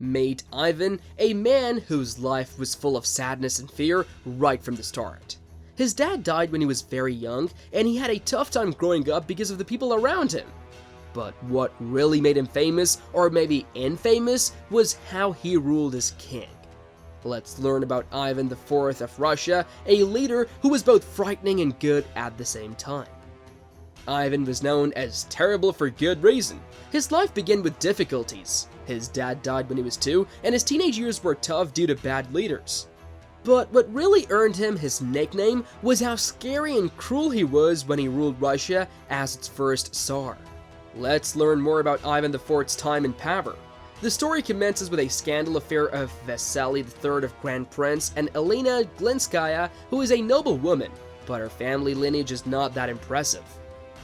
Meet Ivan, a man whose life was full of sadness and fear right from the start. His dad died when he was very young, and he had a tough time growing up because of the people around him. But what really made him famous, or maybe infamous, was how he ruled as king. Let's learn about Ivan IV of Russia, a leader who was both frightening and good at the same time. Ivan was known as terrible for good reason. His life began with difficulties. His dad died when he was 2, and his teenage years were tough due to bad leaders. But what really earned him his nickname was how scary and cruel he was when he ruled Russia as its first tsar. Let's learn more about Ivan IV's time in power. The story commences with a scandal affair of Vasily III of Grand Prince and Elena Glinskaya, who is a noble woman, but her family lineage is not that impressive.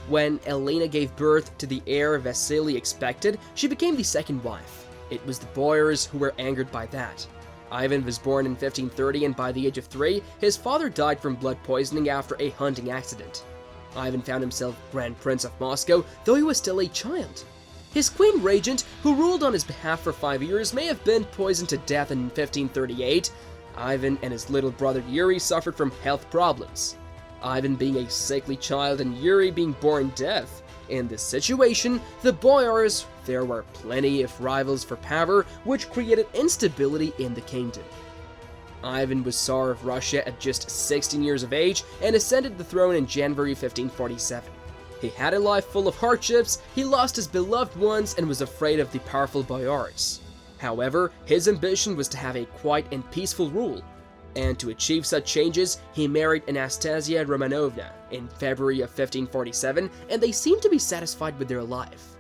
When Elena gave birth to the heir Vasily expected, she became the second wife. It was the boyars who were angered by that. Ivan was born in 1530, and by the age of 3, his father died from blood poisoning after a hunting accident. Ivan found himself Grand Prince of Moscow, though he was still a child. His queen regent, who ruled on his behalf for 5 years, may have been poisoned to death in 1538. Ivan and his little brother Yuri suffered from health problems. Ivan being a sickly child and Yuri being born deaf. In this situation, the boyars, there were plenty of rivals for power, which created instability in the kingdom. Ivan was Tsar of Russia at just 16 years of age and ascended the throne in January 1547. He had a life full of hardships, he lost his beloved ones, and was afraid of the powerful boyars. However, his ambition was to have a quiet and peaceful rule. And to achieve such changes, he married Anastasia Romanovna in February of 1547, and they seemed to be satisfied with their life.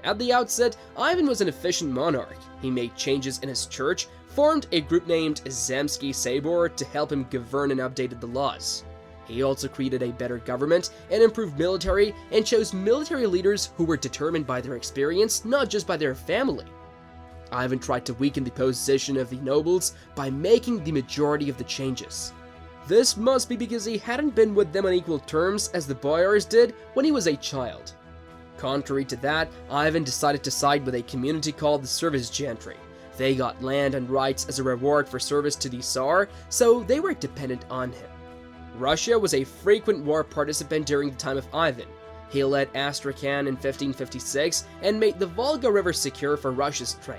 At the outset, Ivan was an efficient monarch. He made changes in his church, formed a group named Zemsky Sabor to help him govern and updated the laws. He also created a better government and improved military, and chose military leaders who were determined by their experience, not just by their family. Ivan tried to weaken the position of the nobles by making the majority of the changes. This must be because he hadn't been with them on equal terms as the boyars did when he was a child. Contrary to that, Ivan decided to side with a community called the service gentry. They got land and rights as a reward for service to the Tsar, so they were dependent on him. Russia was a frequent war participant during the time of Ivan. He led Astrakhan in 1556 and made the Volga River secure for Russia's trade.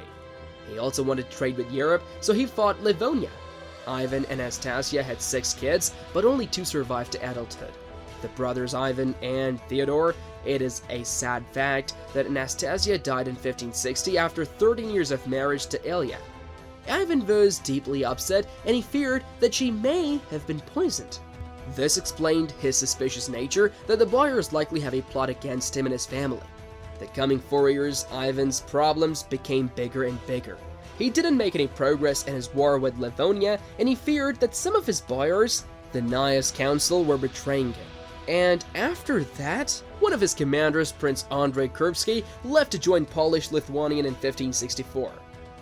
He also wanted to trade with Europe, so he fought Livonia. Ivan and Anastasia had 6 kids, but only 2 survived to adulthood. The brothers Ivan and Theodore. It is a sad fact that Anastasia died in 1560 after 13 years of marriage to Ilya. Ivan was deeply upset, and he feared that she may have been poisoned. This explained his suspicious nature that the boyars likely have a plot against him and his family. The coming 4 years, Ivan's problems became bigger and bigger. He didn't make any progress in his war with Livonia, and he feared that some of his boyars, the Nyas Council, were betraying him. And after that, one of his commanders, Prince Andrei Kurbsky, left to join Polish-Lithuanian in 1564.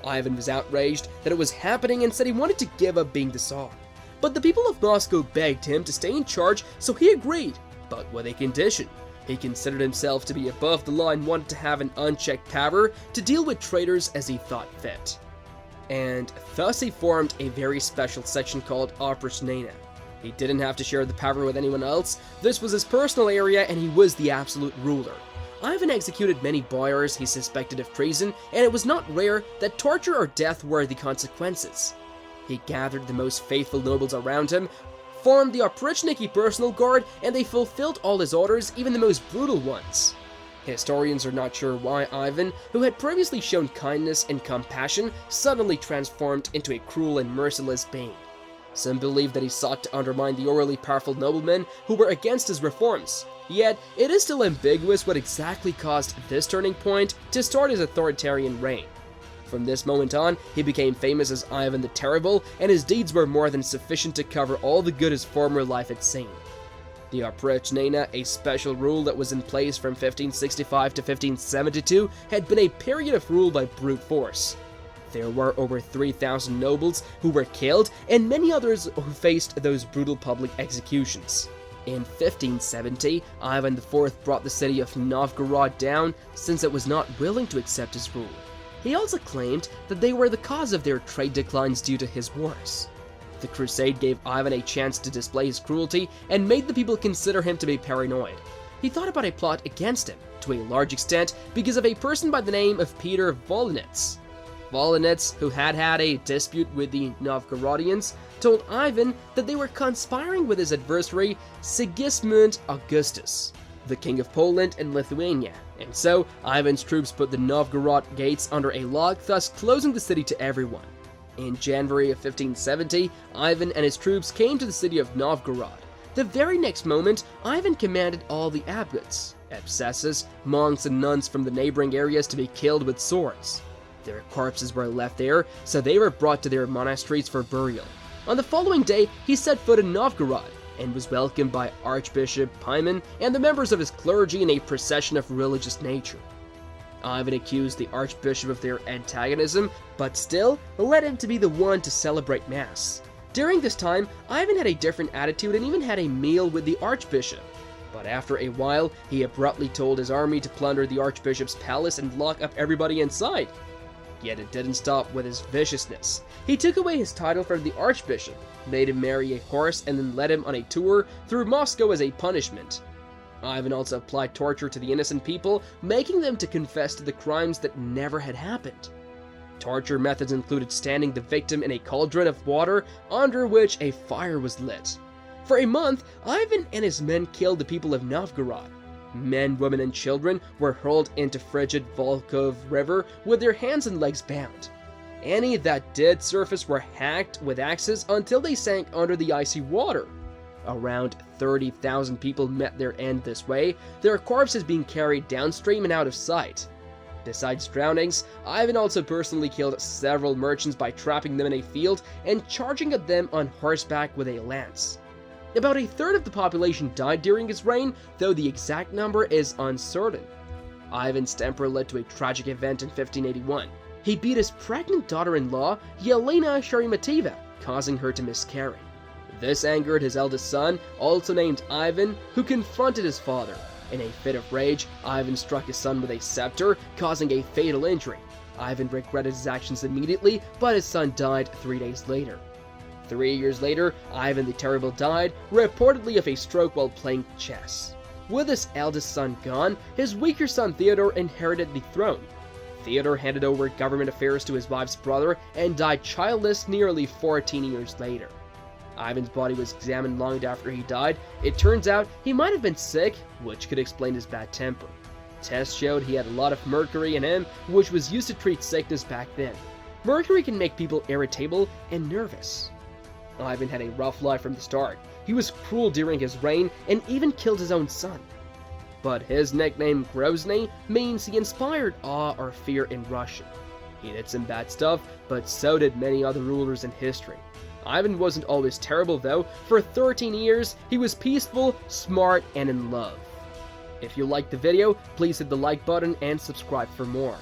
Ivan was outraged that it was happening and said he wanted to give up being the Tsar. But the people of Moscow begged him to stay in charge, so he agreed, but with a condition. He considered himself to be above the law and wanted to have an unchecked power to deal with traitors as he thought fit. And thus he formed a very special section called Oprichnina. He didn't have to share the power with anyone else. This was his personal area, and he was the absolute ruler. Ivan executed many boyars he suspected of treason, and it was not rare that torture or death were the consequences. He gathered the most faithful nobles around him, formed the Oprichniki personal guard, and they fulfilled all his orders, even the most brutal ones. Historians are not sure why Ivan, who had previously shown kindness and compassion, suddenly transformed into a cruel and merciless being. Some believe that he sought to undermine the orally powerful noblemen who were against his reforms. Yet, it is still ambiguous what exactly caused this turning point to start his authoritarian reign. From this moment on, he became famous as Ivan the Terrible, and his deeds were more than sufficient to cover all the good his former life had seen. The Oprichnina, a special rule that was in place from 1565 to 1572, had been a period of rule by brute force. There were over 3,000 nobles who were killed, and many others who faced those brutal public executions. In 1570, Ivan IV brought the city of Novgorod down since it was not willing to accept his rule. He also claimed that they were the cause of their trade declines due to his wars. The crusade gave Ivan a chance to display his cruelty and made the people consider him to be paranoid. He thought about a plot against him, to a large extent because of a person by the name of Peter Volinets. Volinets, who had a dispute with the Novgorodians, told Ivan that they were conspiring with his adversary Sigismund Augustus, the king of Poland and Lithuania, and so Ivan's troops put the Novgorod gates under a lock, thus closing the city to everyone. In January of 1570, Ivan and his troops came to the city of Novgorod. The very next moment, Ivan commanded all the abbots, abscesses, monks, and nuns from the neighboring areas to be killed with swords. Their corpses were left there, so they were brought to their monasteries for burial. On the following day, he set foot in Novgorod and was welcomed by Archbishop Pimen and the members of his clergy in a procession of religious nature. Ivan accused the archbishop of their antagonism, but still led him to be the one to celebrate Mass. During this time, Ivan had a different attitude and even had a meal with the archbishop. But after a while, he abruptly told his army to plunder the archbishop's palace and lock up everybody inside. Yet it didn't stop with his viciousness. He took away his title from the archbishop, made him marry a horse, and then led him on a tour through Moscow as a punishment. Ivan also applied torture to the innocent people, making them to confess to the crimes that never had happened. Torture methods included standing the victim in a cauldron of water under which a fire was lit. For a month, Ivan and his men killed the people of Novgorod. Men, women, and children were hurled into frigid Volkhov River with their hands and legs bound. Any that did surface were hacked with axes until they sank under the icy water. Around 30,000 people met their end this way, their corpses being carried downstream and out of sight. Besides drownings, Ivan also personally killed several merchants by trapping them in a field and charging at them on horseback with a lance. About a third of the population died during his reign, though the exact number is uncertain. Ivan's temper led to a tragic event in 1581. He beat his pregnant daughter-in-law, Yelena Sherimateva, causing her to miscarry. This angered his eldest son, also named Ivan, who confronted his father. In a fit of rage, Ivan struck his son with a scepter, causing a fatal injury. Ivan regretted his actions immediately, but his son died 3 days later. 3 years later, Ivan the Terrible died, reportedly of a stroke while playing chess. With his eldest son gone, his weaker son Theodore inherited the throne. Theodore handed over government affairs to his wife's brother and died childless nearly 14 years later. Ivan's body was examined long after he died. It turns out he might have been sick, which could explain his bad temper. Tests showed he had a lot of mercury in him, which was used to treat sickness back then. Mercury can make people irritable and nervous. Ivan had a rough life from the start. He was cruel during his reign and even killed his own son. But his nickname Grozny means he inspired awe or fear in Russian. He did some bad stuff, but so did many other rulers in history. Ivan wasn't always terrible though. For 13 years, he was peaceful, smart, and in love. If you liked the video, please hit the like button and subscribe for more.